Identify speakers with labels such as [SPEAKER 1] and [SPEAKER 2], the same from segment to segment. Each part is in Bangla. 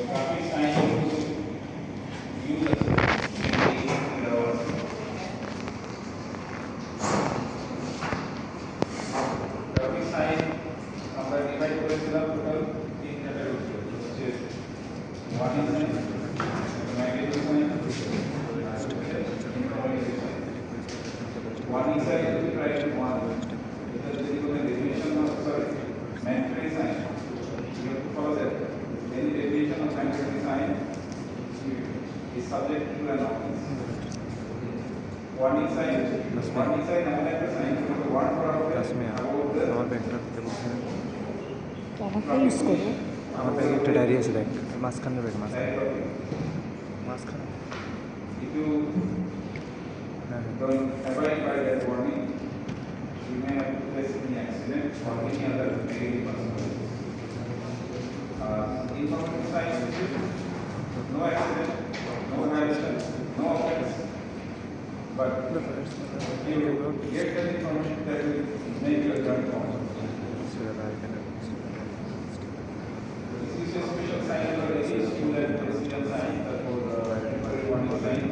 [SPEAKER 1] traffic sign use traffic sign আমরা ডিভাইড করেছিলাম টোটাল তিন ক্যাটাগরি হচ্ছে warning sign magnetic sign warning sign is try to warn because there is a deviation of mandatory sign. You have to follow that. Any deviation of mandatory sign is subject to an offense. Warning sign eমন একটা sign যেটা warn করা হবে
[SPEAKER 2] আমার ব্যাগটা দিতে বলছে
[SPEAKER 3] আমাকে ইউজ করো।
[SPEAKER 2] আমার ব্যাগে একটা ডায়েরি আছে, দেখ মাঝখানে ব্যাগ মাঝখানে
[SPEAKER 1] if you don't abide by that warning, you may have to face any accident or any other negative consequences. Informative sign is no accident, no violation, no offense. But you get that information that will make your journey possible. This is a special sign for any student, resident sign, that for temporary warning sign.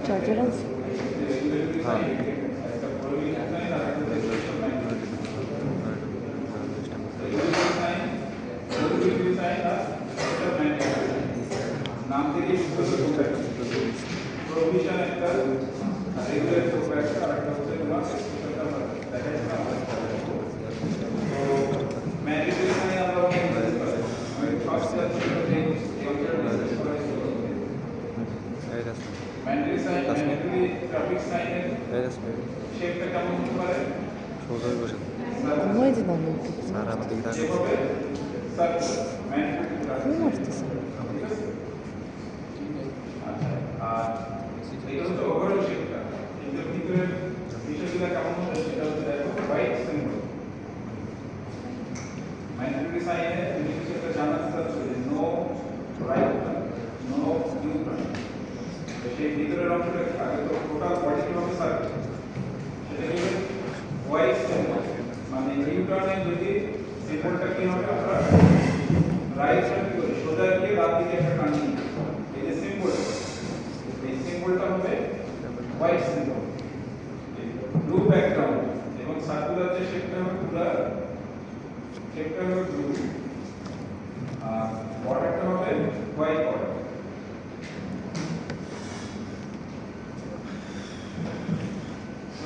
[SPEAKER 3] Charger আছে নাম থেকে প্রভিশন একটা রেগুলার প্রোগ্রাম আর একটা হচ্ছে তোমার দেখা যাচ্ছে ম্যান্ডেটরি সাইন আমরা ঘুমাইতে দাও না
[SPEAKER 2] স্যার আমার দিকে তাকাচ্ছে
[SPEAKER 3] ঘুম আসতেছে
[SPEAKER 1] সেই ভিতরের অংশটা আগে তো টোটাল বডি কিভাবে সার্ভ সেটা কি ওয়াই সিম্বল মানে নিউটনে যদি সিম্বলটা কি হবে আমরা রাইট সাইড করে সোজা গিয়ে বাম দিকে একটা টার্নিং এই যে সিম্বল এই সিম্বলটা হবে ওয়াই সিম্বল ব্লু ব্যাকগ্রাউন্ড এবং সার্কুলার যে শেপটা হবে পুরো শেপটা হবে ব্লু আর বর্ডারটা হবে হোয়াইট বর্ডার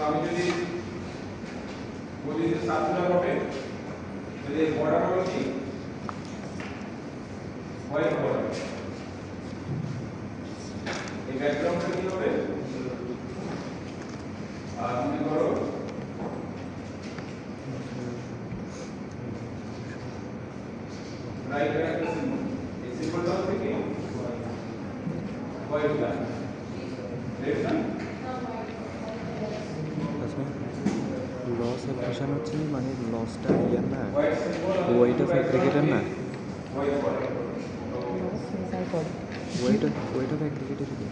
[SPEAKER 1] আমি যদি বলি যে সার্কুলার হবে তাহলে বর্ডার হবে কি হোয়াইট বর্ডার এই ব্যাকগ্রাউন্ডটা কি হবে আর মনে করো রাইট একটা সিম্বল এই সিম্বলটা হচ্ছে কি হোয়াইট লাইন দেখছেন
[SPEAKER 2] লস অ্যাপ্লিকেশন হচ্ছে মানে লসটা ইয়ার না ওয়েট অফ অ্যাগ্রিগেটের না ওয়েট অফ অ্যাগ্রিগেটের কি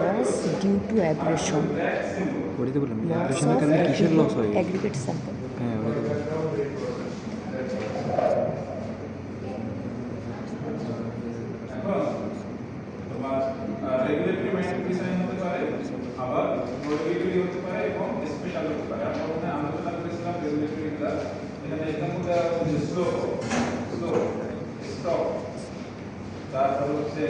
[SPEAKER 3] লস ডিউ টু অ্যাগ্রেশন
[SPEAKER 2] ওইটাতে বললাম অ্যাগ্রেশনের কারণে কিসের লস হয়
[SPEAKER 3] অ্যাগ্রিগেট স্যাম্পল
[SPEAKER 2] হ্যাঁ ওইটা
[SPEAKER 1] রেগুলেটরি ম্যান্ডেটরি সাইন হতে পারে আবার প্রোহিবিটরি হতে পারে এবং স্পেশাল হতে পারে আমরা ওখানে আলোচনা করেছিলাম রেগুলেটরি ক্লাস এখানে এক্সাম্পল দেওয়া হচ্ছে স্লো স্টপ তারপর হচ্ছে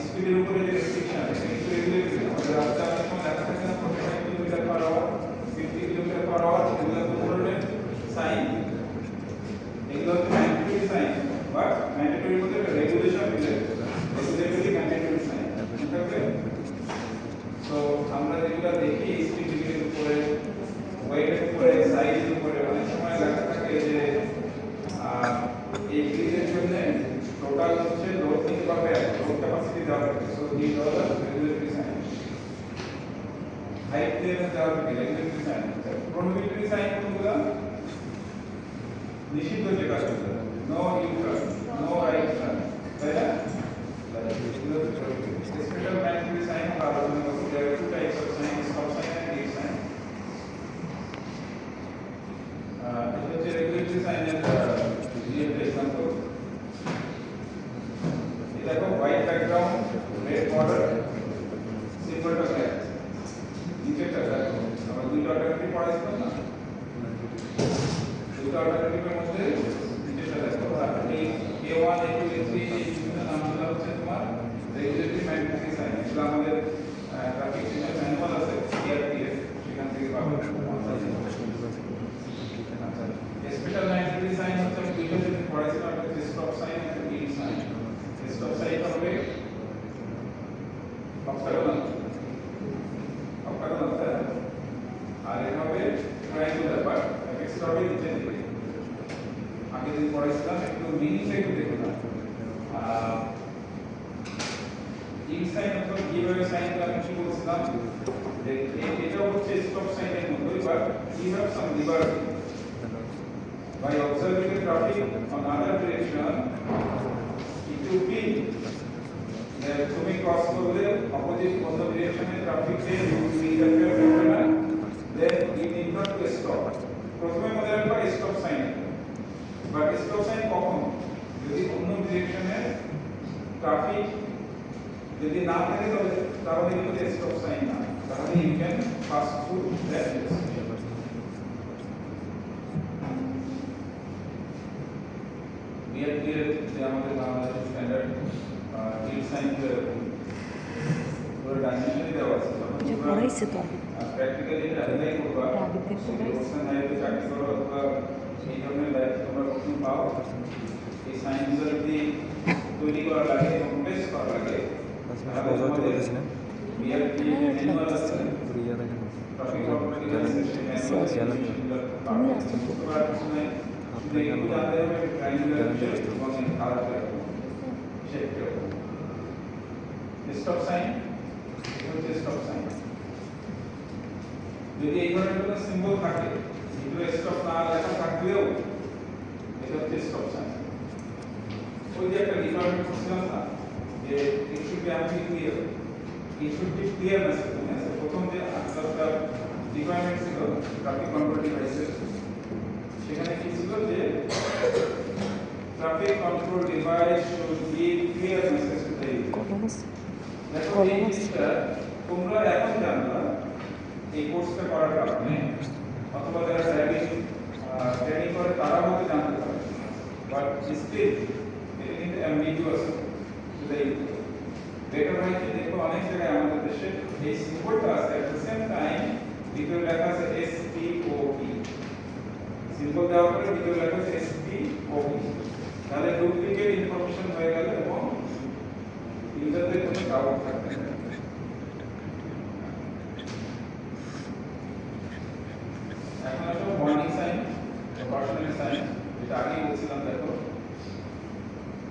[SPEAKER 1] স্পিডের উপরে যে রেস্ট্রিকশন এটা কিন্তু রেগুলেটরি আমাদের রাস্তায় অনেক সময় দেখা থাকে না 45 kilometre per hour 50 kilometre per hour এগুলো কোন ধরনের সাইন এগুলো হচ্ছে ম্যান্ডেটরি সাইন বাট ম্যান্ডেটরি বলতে regulation regulatory mandatory sign okay so আমরা যেগুলো দেখি স্পিড লিমিটের উপরে ওয়েটের উপরে সাইজের উপরে অনেক সময় লেখা থাকে যে এই ব্রিজের জন্য টোটাল হচ্ছে লোড নিতে পারবে লোড ক্যাপাসিটি দেওয়া থাকে so this all regulatory sign height clearance দেওয়া থাকে রেগুলেটরি সাইন প্রোহিবিটরি সাইন কোনগুলো নিষিদ্ধ যে কাজগুলো no U turn no right turn তাই না স্পেশাল ম্যান্ডেটরি সাইন বা আলোচনা করতে যাবে two types of sign stop sign and gate sign সিম্বলটা ক্লিয়ার নিচেরটা দেখো আমরা দুইটা অল্টারনেটিভ পড়াইছিলাম না দুইটা অল্টারনেটিভের মধ্যে নিচেরটা দেখো এই A1 A2 A3 এই দুটো নামগুলো হচ্ছে তোমার রেগুলেটরি ম্যাট্রিক্স সাইন এগুলো আমাদের ট্রাফিক সিগন্যাল ম্যানুয়াল আছে CRTS সেখান থেকে পাবো স্পেশাল 90 সাইন হচ্ছে আমি দুইটা জিনিস পড়াইছিলাম একটা স্টপ সাইন একটা ইট সাইন স্টপ সাইন হবে অক্টাগোনাল আর এটা হবে ট্রায়াঙ্গুলার বাট এক্সট্রা হবে নিচে দিকে আগে দিন পড়াইছিলাম একটু মিনিংটা একটু দেখুন না ইট সাইন অথবা গিভওয়ে সাইন আমি কি বলছিলাম যে এটা হচ্ছে স্টপ সাইনের মতোই but you have some liberty by observing the traffic on other direction if you feel that তুমি ক্রস করলে অপোজিট অন্য ডিরেকশনে ট্রাফিক যে ইন্টারফেয়ার করবে না then you need not to stop প্রথমে মনে রাখবা stop sign but stop sign কখন যদি অন্য ডিরেকশনে ট্রাফিক যদি না থাকে তাহলে কিন্তু স্টপ সাইন না তাহলে you can pass through that direction যে আমাদের বাংলাদেশের স্ট্যান্ডার্ড ইট সাইন পুরো ডাইমেনশনই দেওয়া আছে
[SPEAKER 4] যে পড়াইছে তো
[SPEAKER 1] প্র্যাকটিক্যালি এটা অ্যাপ্লাই করবা
[SPEAKER 4] আগে থেকে পড়াইছে
[SPEAKER 1] রোশন হাইওয়ে চাকরি করো অথবা এই ধরনের লাইফ তোমরা কখন পাও এই সাইনগুলো যদি তৈরি করা লাগে এবং টেস্ট করা লাগে তাহলে তোমাদের বিআরটি ম্যানুয়াল আছে traffic operating licence manual stop sign stop sign যদি এই ধরনের কোনো সিম্বল থাকে এগুলো স্টপ না লেখা থাকলেও এটা হচ্ছে স্টপ সাইন ওই যে একটা রিকোয়ারমেন্ট করছিলাম না যে it should be amply clear it should be clear message প্রথম যে আটটা রিকোয়ারমেন্ট ছিল ট্রাফিক কন্ট্রোল ডিভাইসের সেখানে কি ছিল যে traffic control device should give clear message to the user দেখো এই জিনিসটা তোমরা এখন জানলা এই কোর্সটা করার কারণে অথবা যারা ড্রাইভিং ট্রেনিং করে তারা হয়তো জানতে পারে but still it is ambiguous to the user better হয় কি দেখো অনেক জায়গায় আমাদের দেশে এই সিম্বলটা আছে এট দ্য সেম টাইম ভিতরে লেখা আছে SPOP সিম্বল দেওয়ার পরে ভিতরে লেখা আছে SPOP তাহলে ডুপ্লিকেট ইনফরমেশন হয়ে গেল এবং ইউজারদের কোনো ডাউট থাকবে না এখন আসো ওয়ার্নিং সাইন কশনারি সাইন যেটা আগেই বলছিলাম দেখো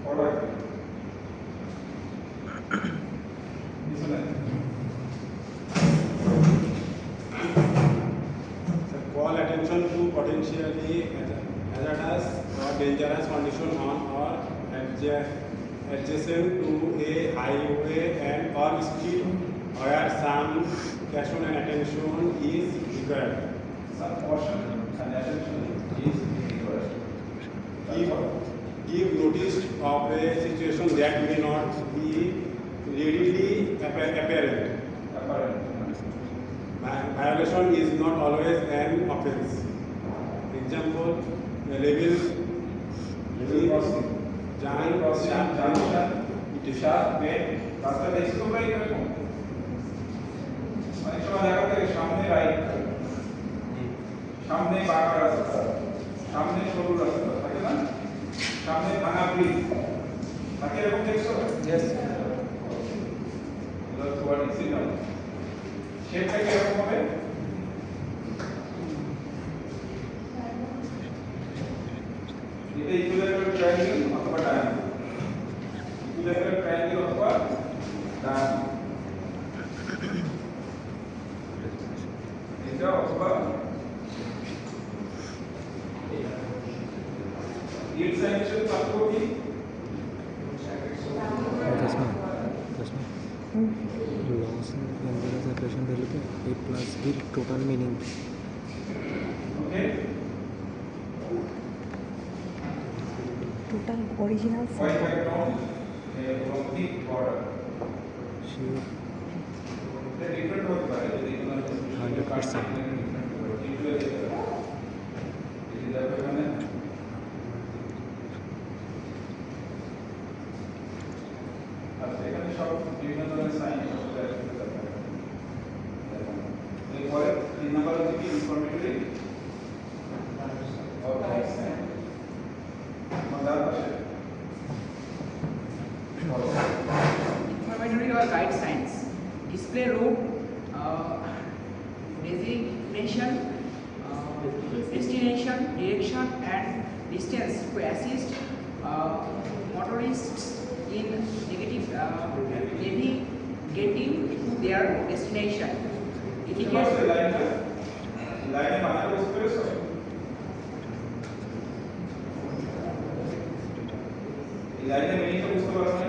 [SPEAKER 1] ফরওয়ার্ড পিছনে
[SPEAKER 3] call attention to potentially hazardous or dangerous condition on or adjacent to a highway and or street where some caution and attention is required.
[SPEAKER 1] some caution and attention is required
[SPEAKER 3] Give notice of a situation that may not be readily apparent. Violation is not always an offense. Example, level
[SPEAKER 1] crossing junction sharp bend রাস্তা দেখছো তোমরা এরকম অনেক সময় দেখা যায় সামনে রাইট সামনে বাঁকা রাস্তা সামনে সরু রাস্তা থাকে না সামনে ভাঙা ব্রিজ থাকে এরকম দেখছো
[SPEAKER 2] Yes.
[SPEAKER 1] ওয়ার্নিং সিগন্যাল শেপটা কি এরকম হবে এটা ইকুইল্যাটারাল ট্রায়াঙ্গেল অথবা ডায়াগোনাল ইকুইল্যাটারাল ট্রায়াঙ্গেল অথবা ডায়াগোনাল এটা অথবা ইট সাইনের সাথে পার্থক্য কি
[SPEAKER 2] Loss in ambulance separation delete A plus B total meaning.
[SPEAKER 1] Okay
[SPEAKER 4] total original
[SPEAKER 1] white background এবং থিক বর্ডার
[SPEAKER 2] শিওর
[SPEAKER 1] এটা ডিফারেন্ট হতে পারে যদি কোনো
[SPEAKER 2] 100%।
[SPEAKER 1] এখানে আচ্ছা এখানে সব বিভিন্ন ধরনের সাইন এরপরে 3 নম্বর হচ্ছে কি ইনফরমেটরি
[SPEAKER 5] Informatory or guide signs. Display route, designation, destination, direction, and distance to assist motorists in navigating to their destination. Indicate
[SPEAKER 1] লাইনে বানাতে বুঝতে পেরেছো এই লাইনে মিনিংটা বুঝতে পারছো না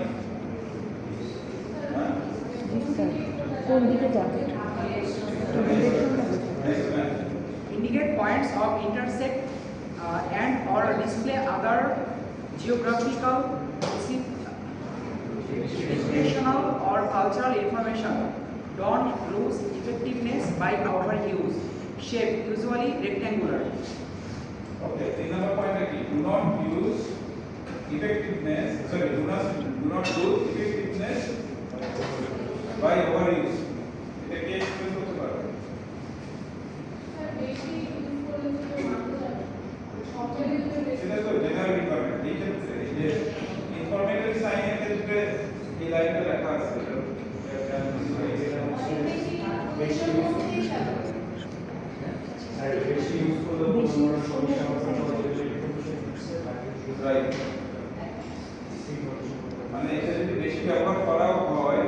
[SPEAKER 1] হ্যাঁ
[SPEAKER 4] কোন দিকে যাবে
[SPEAKER 5] indicate points of intersect and or display other geographical, situational or cultural information. Don't lose effectiveness by overuse. Shape usually rectangular.
[SPEAKER 1] Okay, 3 number point is do not use effectiveness. Sorry, do not lose effectiveness by overuse. এটা কি এক্সপ্লেন করতে পারবে? সেটা তো জেনারেল রিকোয়ারমেন্ট। এই ক্ষেত্রে এই যে ইনফরমেটরি সাইনের ক্ষেত্রে এই লাইনটা লেখা আছে রাইট মানে এটা যদি বেশি ব্যবহার করা হয়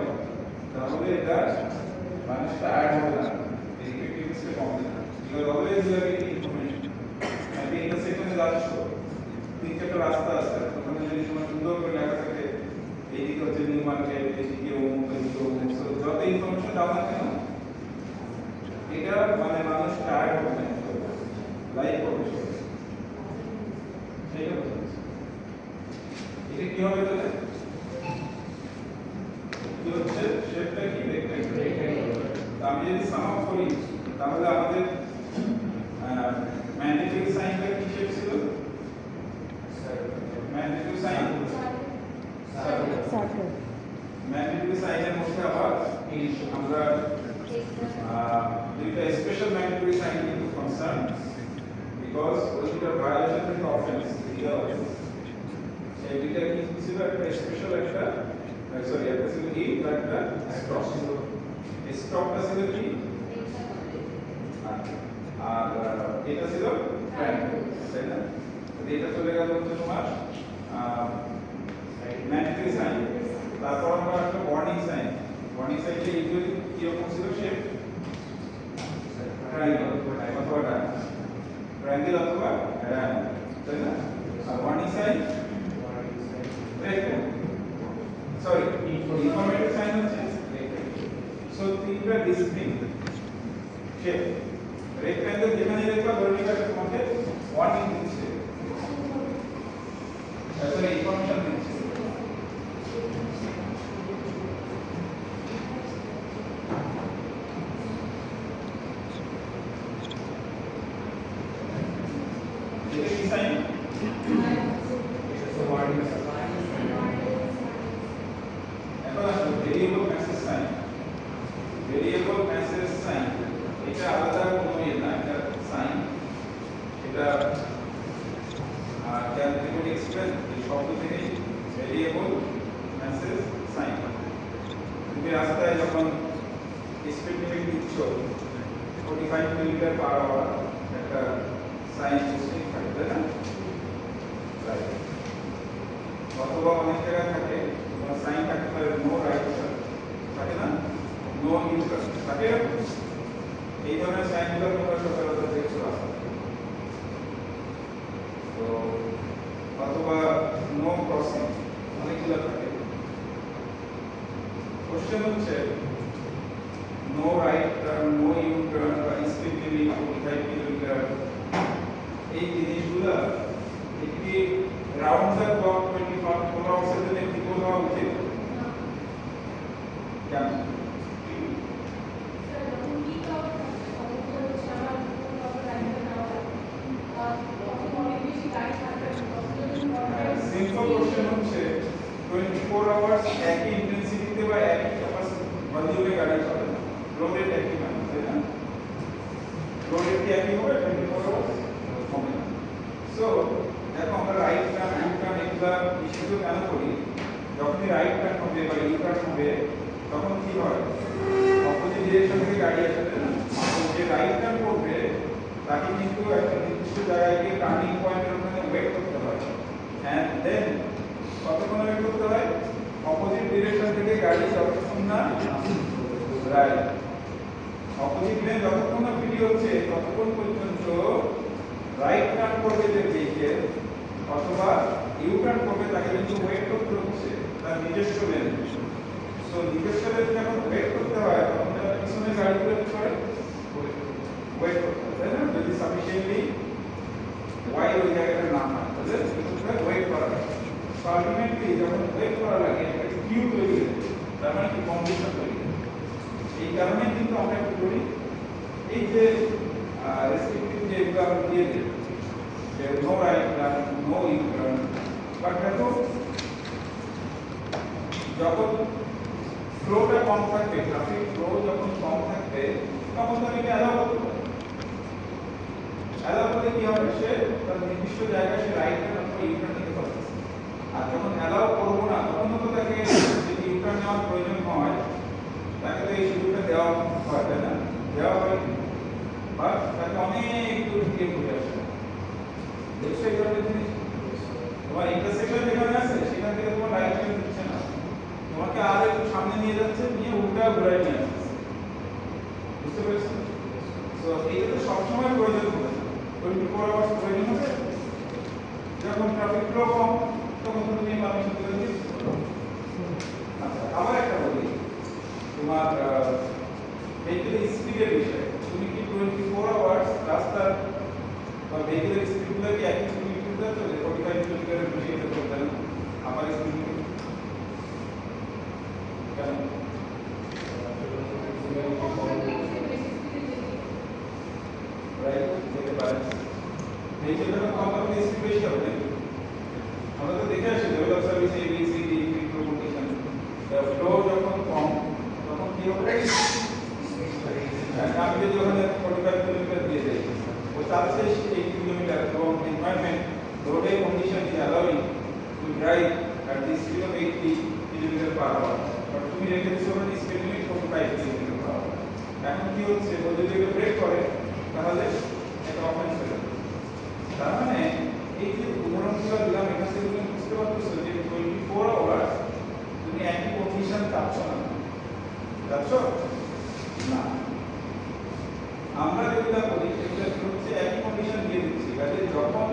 [SPEAKER 1] তাহলে এটা মানুষটা অ্যাড হবে না ইফেক্টিভনেসটা কমবে না you are always getting information আপনি এই সেকশনে যাচ্ছ 3-4টা রাস্তা আছে ওখানে যদি তোমার সুন্দর করে লেখা থাকে এইদিকে হচ্ছে নিউ মার্কেট এইদিকে অমুক এইদিকে অমুক যত ইনফরমেশন দাও না কেন এটা মানে মানুষ টায়ার্ড হবে না লাইক করবে সেইটা বোঝাচ্ছে এটা কি হবে তাহলে কি হচ্ছে শেপটা কি রেক্ট্যাঙ্গুলার আমি যদি সাম আপ করি তাহলে আমাদের ম্যান্ডেটরি সাইনটা কি শেপ ছিল ম্যান্ডেটরি সাইন
[SPEAKER 4] সার্কেল
[SPEAKER 1] ম্যান্ডেটরি সাইনের মধ্যে আবার আমরা দুইটা স্পেশাল ম্যান্ডেটরি সাইন কিন্তু কনসার্ন বিকজ ওইটা ভায়োলেশন অফ অফেন্স এটা এই দুইটা কি ছিল একটা স্পেশাল একটা সরি একটা ছিল কি একটা স্টপ স্টপটা ছিল কি আর এটা ছিল ট্রায়াঙ্গেল তাই না এটা চলে গেল হচ্ছে তোমার ম্যান্ডেটরি সাইন তারপর আমরা একটা ওয়ার্নিং সাইনটা ইউজুয়ালি কি রকম ছিল শেপ ট্রায়াঙ্গেল অথবা ট্রায়াঙ্গেল অথবা ডায়াগোনাল তাই না আর warning sign rectangle sorry informative sign হচ্ছে সো তিনটা ডিসটিংক্ট শেপ রেক্ট্যাঙ্গেল যেখানে দেখবা ধরে নিবা তোমাকে ওয়ার্নিং দিচ্ছে তাহলে ইনফরমেশন দিচ্ছে এটা কি সাইন এখন আসলে ভেরিয়েবল মেসেজ সাইন এটা আলাদা কোনো ইয়ে না এটা সাইন এটা ক্যালকুলেট এক্সপ্রেস এই শব্দ থেকে ভেরিয়েবল মেসেজ সাইন তুমি রাস্তায় যখন স্পিড লিমিট দিচ্ছ 45 কিলোমিটার পার আওয়ার একটা সাইন পোস্টিং থাকে তাই না রাইট অথবা অনেক জায়গায় থাকে তোমার সাইন থাকতে পারে নো রাইট থাকে না নো ইউটার্ন থাকে এই ধরনের সাইনগুলো তোমরা সচরাচর দেখছো রাস্তায় তো অথবা নো ক্রসিং অনেকগুলো থাকে কোশ্চেন হচ্ছে no right turn no U turn বা স্পিড লিমিট 45 কিলোমিটার এই জিনিসগুলো একটি রাউন্ড দ্য ক্লক 24 আওয়ার্সের জন্য একটি বলা উচিত কেন? সিম্পল কোশ্চেন হচ্ছে 24 আওয়ার্স একই ইন্টেন্সিটিতে বা একই ক্যাপাসিটি ভলিউমে গাড়ি চলে না, ফ্লো রেট একই মানে, তাই না? ফ্লো রেট কি একই হবে 24 আওয়ার্স? হবে না। সো দেখো আমরা রাইট টার্ন, ইউ টার্ন এগুলা ইস্যু কেন করি? যখনই রাইট টার্ন হবে বা ইউ টার্ন হবে তখন কি হয়? অপোজিট ডিরেকশন থেকে গাড়ি আসে, তাই না? যে রাইট টার্ন করবে তাকে কিন্তু একটা নির্দিষ্ট জায়গায় গিয়ে টার্নিং পয়েন্টের ওখানে ওয়েট করতে হয়, এন্ড দেন কতক্ষণ ওয়েট করতে হয়? অপোজিট ডিরেকশন থেকে গাড়ি যতক্ষণ না রাইট অপোজিট লেন যতক্ষণ না ফ্রি হচ্ছে ততক্ষণ পর্যন্ত রাইট টার্ন করবে যে ভেহিকেল অথবা ইউ টার্ন করবে তাকে কিন্তু ওয়েট করতে হচ্ছে তার নিজস্ব লেন। সো নিজস্ব লেন যখন ওয়েট করতে হয় তখন তার পিছনে গাড়িগুলো কি করে? ওয়েট করতে হয়, তাই না? যদি সাফিসিয়েন্টলি ওয়াইড ওই জায়গাটা না হয় তাহলে ওয়েট করা লাগে। সো আলটিমেটলি যখন ওয়েট করা লাগে একটা কিউ তৈরি হয়, তার মানে কি কন্ডিশন তৈরি হয়। এই কারণে কিন্তু আমরা কি করি, এই যে রেস্ট্রিক্টিভ যে এগুলো আমরা দিয়ে দিই যে no right turn, no U turn, but দেখো যখন ফ্লোটা কম থাকবে, ট্রাফিক ফ্লো যখন কম থাকবে তখন তো আমি অ্যালাউ করতে পারি। অ্যালাউ করলে কি হবে? সে তার নির্দিষ্ট জায়গায় সে রাইট টার্ন অথবা ইউ টার্ন নিতে পারবে। আর যখন অ্যালাউ করবো না তখন তো তাকে যদি ইউ টার্ন নেওয়ার প্রয়োজন হয় তাকে তো এই সুযোগটা দেওয়া হয়, তাই না? দেওয়া হয়, বাট তাকে অনেক দূর থেকে ঘুরে আসে। দেখছো এই ধরনের জিনিস? তোমার ইন্টারসেকশন যেখানে আছে সেখান থেকে তোমার রাইট টার্ন দিচ্ছে না, তোমাকে আর একটু সামনে নিয়ে যাচ্ছে, নিয়ে উল্টা ঘুরাই নিয়ে আসছে। বুঝতে পেরেছো? সো এইটা তো সবসময় প্রয়োজন হবে না, 24 আওয়ার্স প্রয়োজন হবে। যখন ট্রাফিক ফ্লো কম তখন তুমি পারমিশন করে দিচ্ছ। আচ্ছা, আবার একটা বলি, তোমার ভেহিকেলের স্পিডের বিষয়ে তুমি কি 24 আওয়ার্স রাস্তার বা ভেহিকেলের স্পিডগুলো কি একই স্পিডে চলে? 45 কিলোমিটারের বেশি যেতে পারবে না আমার স্পিড কেন? রাইট, যেতে পারে। ভেহিকেলের কম্পানি স্পিড বেশি হবে নাকি? আমরা তো দেখে আসি level of service A B C D condition, flow যখন কম তখন কি হবে? আমি যদি ওখানে 45 কিলোমিটার দিয়ে যাই, ও চাচ্ছে 8 কিলোমিটার, এবং এনভায়রনমেন্ট রোডের condition is allowing to drive at the speed of 80 km/h, but তুমি রেখে দিচ্ছ ওখানে স্পিড লিমিট 45 km/h। এখন কি হচ্ছে? ও যদি এটা ব্রেক করে তাহলে একটা অফেন্স হয়ে যাবে। তার মানে এই যে উদাহরণগুলো দিলাম এখান থেকে তুমি বুঝতে পারছো যে 24 আওয়ার্স তুমি একই কন্ডিশন চাচ্ছ না, চাচ্ছ না। আমরা যেগুলো করি সেগুলো হচ্ছে একই কন্ডিশন দিয়ে দিচ্ছি, কাজে যখন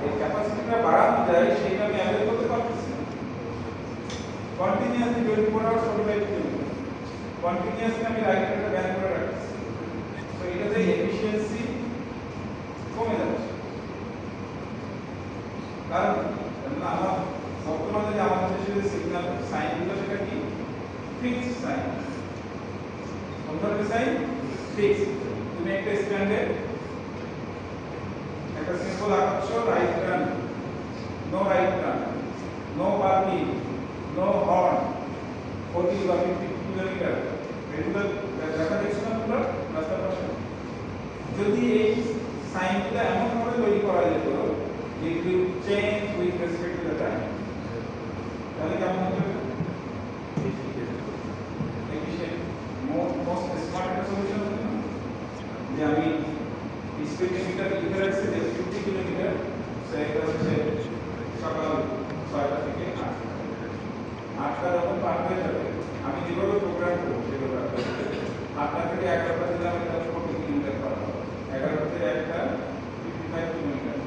[SPEAKER 1] এই ক্যাপাসিটিটা বাড়ানো যায় সেটা আমি অ্যাভেল করতে পারতেছি না। কন্টিনিউয়াসলি 24 আওয়ার্স 45 কিলোমিটার কন্টিনিউয়াসলি আমি রাইট টার্নটা ব্যান করে রাখতেছি। তো এটাতে এফিশিয়েন্সি কমে যাচ্ছে। কারণ আমার বর্তমানে যে আমাদের দেশে যে সিগন্যাল সাইনগুলো সেটা কি ফিক্সড সাইন। কোন ধরনের সাইন? ফিক্সড। তুমি একটা স্ট্যান্ডে একটা সিম্বল আঁকাচ্ছ, right turn, no right turn, no parking, no horn, 40 বা 50 কিলোমিটার, এগুলো দেখা যাচ্ছে না পুরো রাস্তার পাশে। যদি এই সাইনগুলো এমন ভাবে তৈরি করা যেত যে it will change with respect to the time, তাহলে কেমন হতো? এফিশিয়েন্ট, মোস্ট স্মার্ট একটা সলিউশন হতো না? যে আমি স্পিড লিমিটার লিখে রাখছি যে 50 কিলোমিটার, সেটা হচ্ছে সকাল 6টা থেকে 8টা যখন পার হয়ে যাবে আমি যেভাবে প্রোগ্রাম করবো সেভাবে 8টা থেকে 11টা দিলাম, এটা 40 কিলোমিটার পার হবে। 11টা থেকে 1টা 55 কিলোমিটার,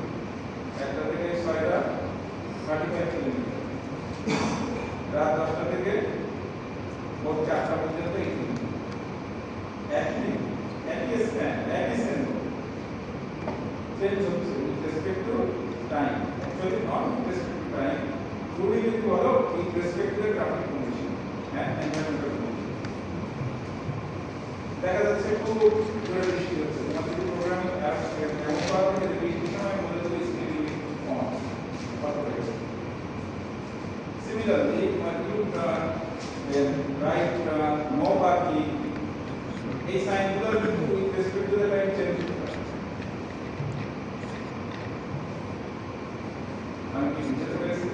[SPEAKER 1] 1টা থেকে 6টা 35 কিলোমিটার, রাত 10টা থেকে ভোর 4টা পর্যন্ত 8 কিলোমিটার। একই স্প্যান, একই সিম্বল চেঞ্জ হচ্ছে with respect to time, actually not with respect to time, truly with follow with respect to the traffic condition। হ্যাঁ এনভায়রনমেন্টাল দেখা যাচ্ছে খুব জোরে বৃষ্টি হচ্ছে আমাদের যদি প্রোগ্রামিং অ্যাপস এমন করা হয় যে বৃষ্টির সময় মনে হচ্ছে স্পিড লিমিট কম similarly U turn right turn no parking এই সাইনগুলো কিন্তু with respect to the time change আমি কি বুঝতে পেরেছি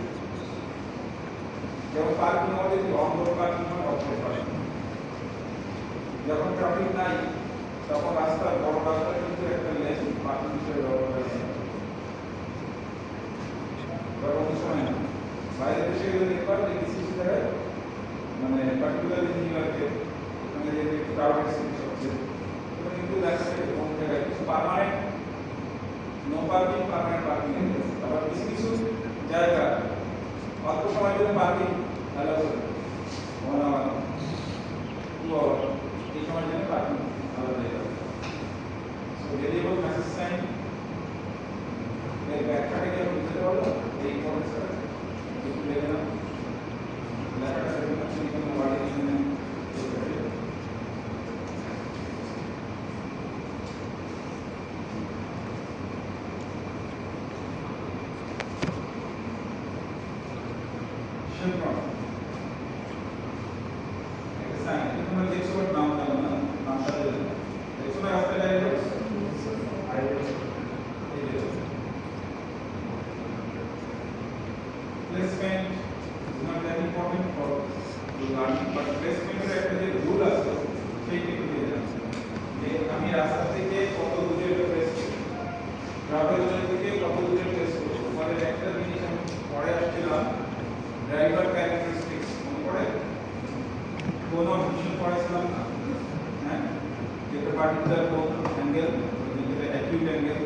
[SPEAKER 1] যেমন পার্কিং আমাদের অন রোড পার্কিং হয় অফ রোড পার্কিং যখন ট্রাফিক নাই তখন রাস্তার বড় রাস্তা কিন্তু একটা লেন পার্কিং হিসেবে ব্যবহার করা যায় তখন সময় না বাইরে দেশে গেলে দেখবার যে কিছু কিছু জায়গায় মানে পার্টিকুলারলি নিউ ইয়র্কে ওখানে যে ক্রাউডেড সিটি হচ্ছে ওখানে কিন্তু দেখা যায় কোন জায়গায় কিছু permanent no parking permanent parking আবার কিছু কিছু জায়গা অল্প সময়ের জন্য পার্কিং অ্যালাউ করে 1 আওয়ার 2 আওয়ার এই সময়ের জন্য পার্কিং অ্যালাউ করে সো ভেরিয়েবল মেসেজ সাইন এর ব্যাখ্যাটাকে আমি বুঝতে পারবো এই ইম্পর্টেন্সটা একটু লেখে নাও লেখাটা সেরকম আছে কোনো ওয়ার্ডে এখানে chevron একটা সাইন এটা তোমরা দেখছো বাট নাম জানো না নামটা জানো দেখছো না রাস্তায় line placement is not that important for learning but placement এর একটা যে রুল আছে সেইটা একটু দিয়ে দেন যে আমি রাস্তা থেকে কত দূরে প্লেস করব ট্রাভেল জোন থেকে কত দূরে প্লেস করব আমাদের একটা জিনিস আমি পরে আসছিলাম ড্রাইভার ক্যারেক্টারিস্টিক্স মনে পড়ে কোন অপশন পড়েছিলাম না হ্যাঁ যেটা পার্টিকুলার কোন অ্যাঙ্গেল যেটা অ্যাকিউট অ্যাঙ্গেল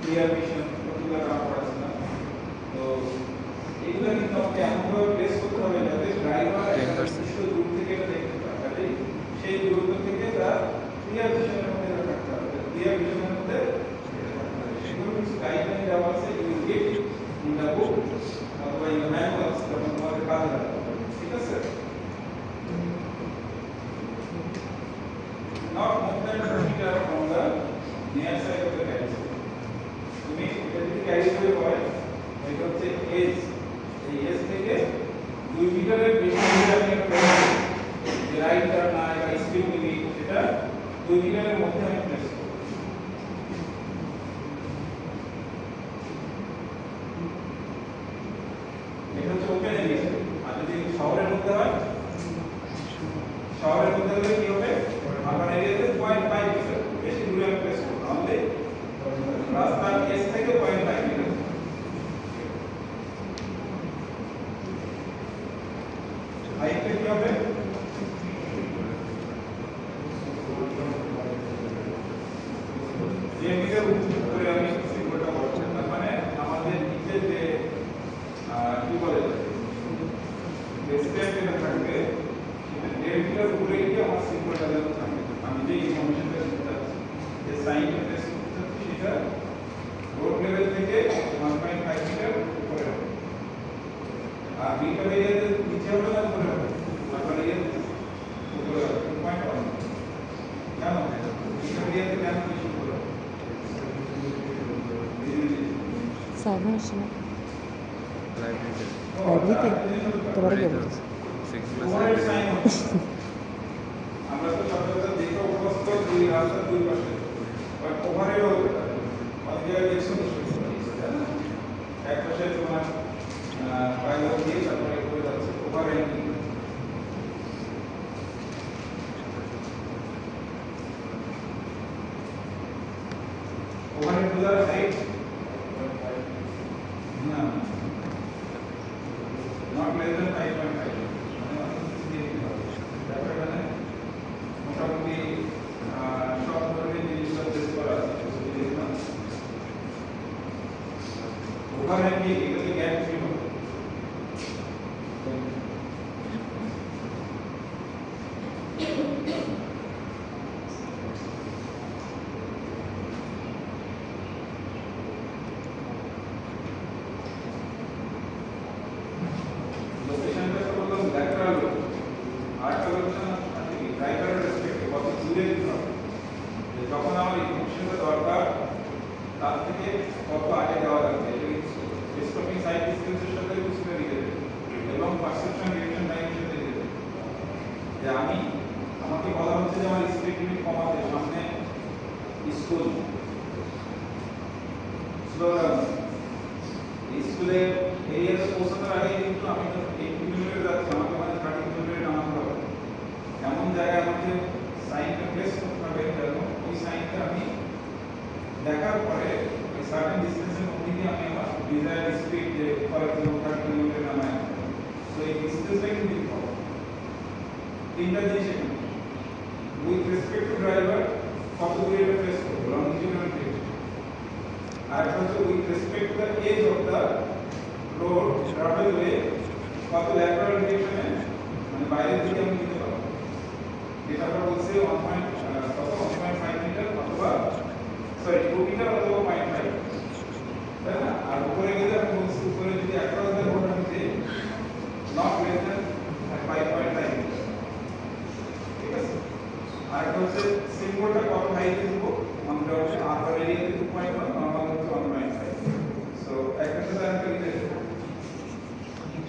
[SPEAKER 1] ক্লিয়ার ভিশন ওগুলো আমরা পড়েছিলাম তো এগুলো কিন্তু আমাকে এমনভাবে প্লেস করতে হবে যাতে ড্রাইভার একটা নির্দিষ্ট দূর থেকে এটা দেখতে পায় কাজে সেই দূরত্ব থেকে তার ক্লিয়ার ভিশনের মধ্যে রাখতে হবে ক্লিয়ার ভিশনের মধ্যে সেগুলো কিছু গাইডলাইন দেওয়া আছে you get in the book অথবা ইন দ্য ম্যানুয়ালস যখন তোমাদের কাজে লাগবে ঠিক আছে not more than 2 meter from the near side of the carriage তুমি এটা যদি ক্যারি করে হয় এটা হচ্ছে এজ এই এজ থেকে 2 মিটারের বেশি যদি আপনি যে রাইট টার্ন না বা স্পিড লিমিট সেটা 2 মিটারের মধ্যে আমি প্লেস করব এটা হচ্ছে ওপেন এরিয়া আর যদি শহরের মধ্যে হয় শহরের মধ্যে হলে কি হবে আরবান এরিয়াতে 0.5 মিটার বেশি দূরে আমি প্লেস করব তাহলে রাস্তার এজ থেকে 0.5 মিটার হাইটটা কি হবে যে মিটার উপরে আমি সিম্বলটা করছি তার মানে আমাদের নিচে যে কি বলে যে স্টেপ যেটা থাকবে সেটা 1.5 মিটার উপরে গিয়ে আমার সিম্বলটা যেন থাকবে আমি যে ইনফরমেশনটা দিতে চাচ্ছি যে সাইনটা প্লেস করতে চাচ্ছি সেটা রোড লেভেল থেকে 1.5 মিটার উপরে হবে আর বিটা এরিয়াতে নিচে হবে না উপরে হবে আরবান এরিয়াতে উপরে হবে 2.1 কেন বিটা এরিয়াতে কেন বেশি উপরে হবে
[SPEAKER 4] সাইবার
[SPEAKER 2] লাইব্রেরিতে
[SPEAKER 4] লাইব্রেরিতে তোমার কি বলছো
[SPEAKER 1] ওভারহেড সাইন আমরা তো সচরাচর দেখে অভ্যস্ত দুই রাস্তার দুই পাশে বাট ওভারহেড হতে পারে অনেক জায়গায় দেখছো এক পাশে তোমার বাইরে দিয়ে তারপরে করে যাচ্ছে ওভারহেড ওভারহেড বোঝার হাইট না not less than 5.5 মানে অনেক কিছু দিয়ে দিতে হবে তারপরে মানে মোটামুটি সব ধরনের জিনিসগুলো টেস্ট করা আছে ওভারহেড দিয়ে এটাকে গ্যাপ ফ্রি হবে স্কুল স্লো ডাউন স্কুলের এরিয়াতে পৌঁছানোর আগে কিন্তু আমি তো 80 কিলোমিটার যাচ্ছি, আমাকে মানে 30 কিলোমিটার নামাতে হবে। এমন জায়গায় আমাকে সাইনটা প্লেস করতে হবে যেন ওই সাইনটা আমি দেখার পরে ওই সার্টেন ডিসটেন্সের মধ্যে দিয়ে আমি আমার ডিজায়ার স্পিড যে ফর এক্সাম্পল 30 কিলোমিটার নামাই। তো এই ডিসটেন্সটা কিন্তু দিতে হবে। তিনটা জিনিস এখানে উইথ রেসপেক্ট টু ড্রাইভার কত দূরে এটা প্লেস করবো, লংজিটিউডাল ডিরেকশন। আর একটা হচ্ছে with respect to the edge of the road travel way কত ল্যাটারাল ডিরেকশনে মানে বাইরের দিকে আমি দিতে পারবো। এটা আমরা বলছি 1.5 মিটার অথবা 2 মিটার অথবা 0.5, তাই না? আর উপরে গেলে আমি বলছি উপরে যদি অ্যাক্রস দ্য রোড আমি দিই নট লেস দ্যান 5.5 মিটার, ঠিক আছে? আর একটা হচ্ছে সিম্বলটা কত হাইটে দিব, আমরা হচ্ছে আপার এরিয়াতে 2.1, নরমাল হচ্ছে 1.5। সো একটা সাথে আরেকটা লিখে দেব।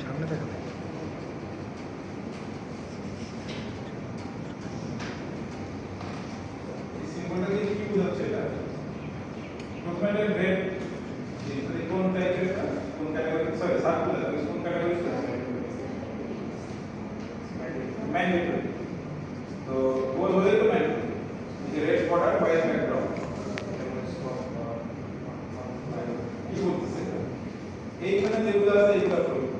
[SPEAKER 2] সামনে দেখা
[SPEAKER 1] এই সিম্বলটা দিয়ে কি বোঝাচ্ছে এটা? প্রথমে এটা রেড, এই কোন টাইপের এটা, কোন ক্যাটাগরি, সরি সার্কুলার, কোন ক্যাটাগরি? ম্যান্ডেটরি। তো গোল হলেই তো ম্যান্ডেটরি। এই রেড বর্ডার হোয়াইট ব্যাকগ্রাউন্ড কি বলতেছে এটা? এইখানে যেগুলো আছে এইগুলো প্রয়োগ,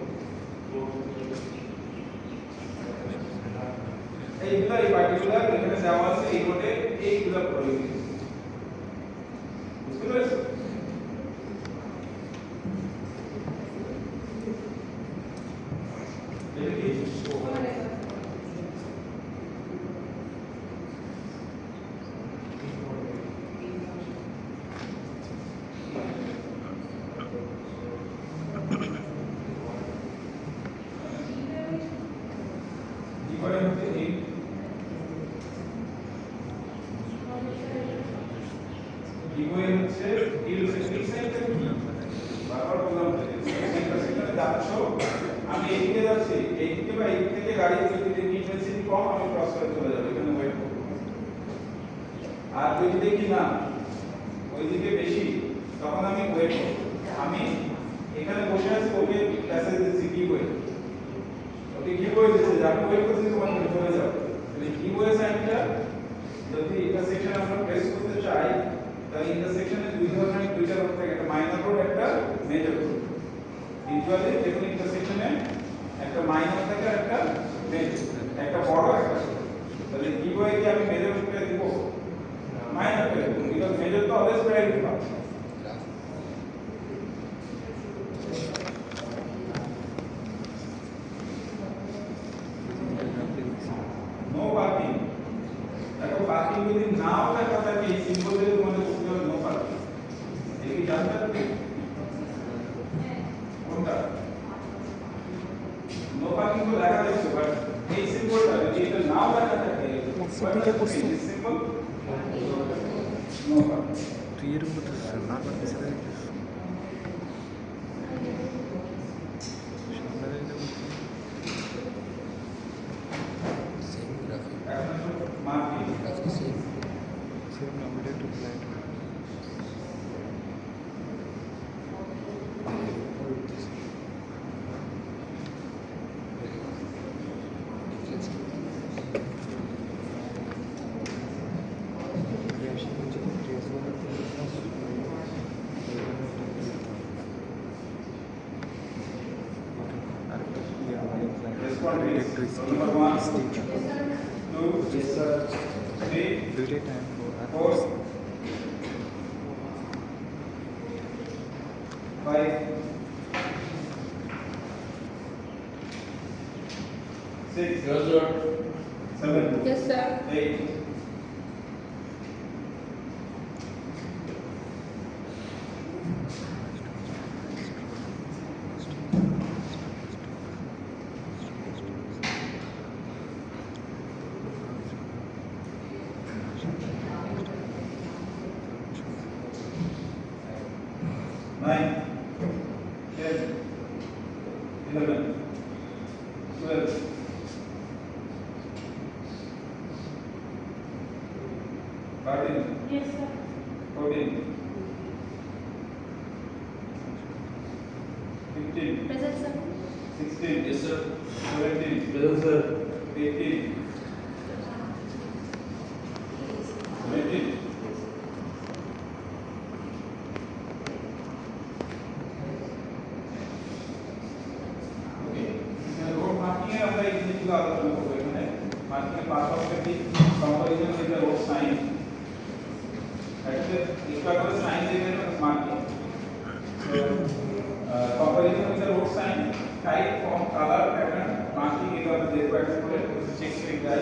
[SPEAKER 1] এইগুলো এই পার্টিকুলার এখানে দেওয়া আছে এই কোডে এইগুলো প্রয়োগ, বুঝতে পেরেছো? এটা কি এবারে হচ্ছে এই ইগোয়ে হচ্ছে হিল সাইকেল কি বারবার বললাম যে সেখানে যাচ্ছ, আমি এইদিকে যাচ্ছি, এইদিকে বা এই থেকে গাড়ি যদি ইন্টেন্সিটি কম আমি ক্রস করে চলে যাবো, এখানে ওয়েট করব। আর যদি দেখি না ওইদিকে বেশি তখন আমি ওয়েট করব। আমি এখানে বসে আছি, ওকে প্যাসেজ দিচ্ছি কি ওয়েট, ওকে কি বলে দিচ্ছে যে আমি ওয়েট করছি তোমার তুমি চলে যাও। তাহলে কি বলে সাইনটা যদি ইন্টারসেকশন আমরা প্লেস করতে চাই তাহলে ইন্টারসেকশনে দুইটা রোড থাকে, একটা মাইনর রোড একটা মেজর রোড। ইউজুয়ালি যেকোনো ইন্টারসেকশনে একটা মাইনর থাকে আর একটা মেজর, একটা বড় একটা ছোট। তাহলে কি বলে কি আমি মেজর রোডটা দিব, মাইনর করে দেব, বিকজ মেজর তো অলওয়েজ প্রায়োরিটি পাবে। নো পার্কিং, দেখো পার্কিং যদি নাও দেখা থাকে এই সিম্বল দিয়ে তোমাদের বুঝতে হবে নো পার্কিং। এই কি জানতে হবে কোনটা? নো পার্কিং তো লেখা যাচ্ছে, বাট এই সিম্বলটা যদি এটা নাও দেখা থাকে সিম্বল নো পার্কিং।
[SPEAKER 2] তুই এরকম করতেছিস না করতেছিস সামনে
[SPEAKER 1] মার্কিং
[SPEAKER 2] সেম আমাদের একটু ফ্লাইট
[SPEAKER 1] Number 1, 2, 3,
[SPEAKER 2] দুইটাই time
[SPEAKER 1] 4, 5, 6, 7,
[SPEAKER 6] Yes, sir.
[SPEAKER 1] 8, 9, 10, 11, 12, 13,
[SPEAKER 6] Yes, sir.
[SPEAKER 1] 14, 15,
[SPEAKER 6] Present, sir.
[SPEAKER 1] 16,
[SPEAKER 7] Yes, sir.
[SPEAKER 1] 17,
[SPEAKER 7] Present, sir.
[SPEAKER 1] 18, 20. Road marking এর আমরা এই জিনিসগুলো আলোচনা করব এখানে মার্কিং এর পাশাপাশি comparison with the road sign actually equal to sign division of marking so comparison with the road sign type form color pattern marking এগুলো আমরা দেখব একটা করে চেক করে যাই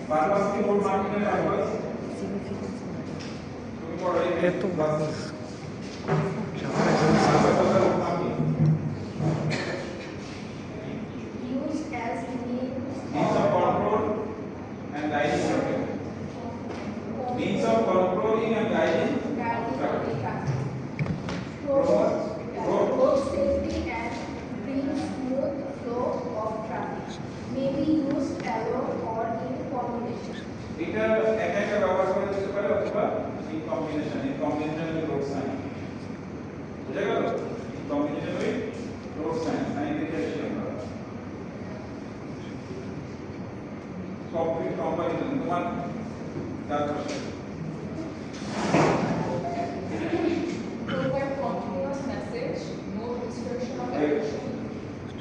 [SPEAKER 1] পারপাস কি রোড মার্কিং এর পারপাস
[SPEAKER 4] Significance.
[SPEAKER 1] তুমি পড়ো এই
[SPEAKER 2] এত মানুষ
[SPEAKER 6] Used as
[SPEAKER 1] means of control and guiding traffic means of controlling and guiding
[SPEAKER 6] road safety and bring smooth flow of traffic. May be used alone or in combination.
[SPEAKER 1] এটা একা একা ব্যবহার করা যেতে পারে অথবা in combination with road sign বুঝা গেল in combination with road sign sign দেখে আসি আমরা কমপ্লিট কম্পারিজন তোমার কাজ করছে
[SPEAKER 8] Provide continuous message, no restriction of action.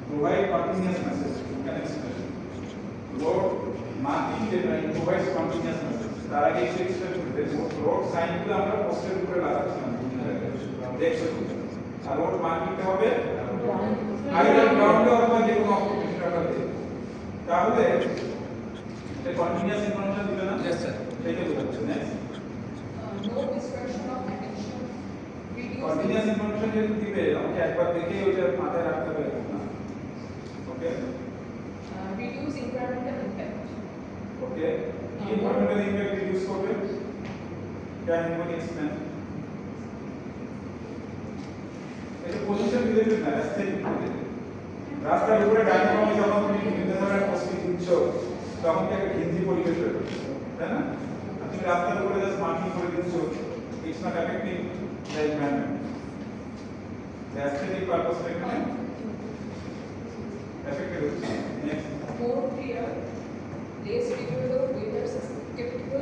[SPEAKER 1] provide continuous message can express road marking যেটা provides continuous message তার আগে একটু এক্সপ্লেন করতে রোড সাইন গুলো আমরা পোস্টের উপরে লাগাচ্ছিলাম দেখছো আর রোড মার্কিংটা হবে আইদার গ্রাউন্ডে অথবা যে কোনো অকুপেশন আকারে তাহলে এটা কন্টিনিউয়াস ইনফরমেশন দিবে না
[SPEAKER 7] Yes, sir.
[SPEAKER 1] সেটা বোঝাচ্ছে next
[SPEAKER 8] No distraction of attention. Videos
[SPEAKER 1] continuous information যেহেতু দিবে আমাকে একবার দেখেই ওটা মাথায় রাখতে হবে এরকম না ওকে
[SPEAKER 8] reduce environmental impact.
[SPEAKER 1] ওকে কি ইনফরমেশন ইমপ্যাক্ট রিডিউস করবে ক্যান এনিবডি এক্সপ্লেন এটা পজিশন রিলেটেড না অ্যাস্থেটিক রিলেটেড রাস্তার উপরে গাড়ি কমে যখন তুমি বিভিন্ন ধরনের পোস্টিং দিচ্ছ তখন কি একটা ঘিঞ্জি পরিবেশ হয়ে যাবে, তাই না আর তুমি রাস্তার উপরে জাস্ট মার্কিং করে দিচ্ছ it's not affecting the environment the aesthetic purpose এখানে এফেক্টেড হচ্ছে next
[SPEAKER 8] More clear, less reviewable, weather susceptible.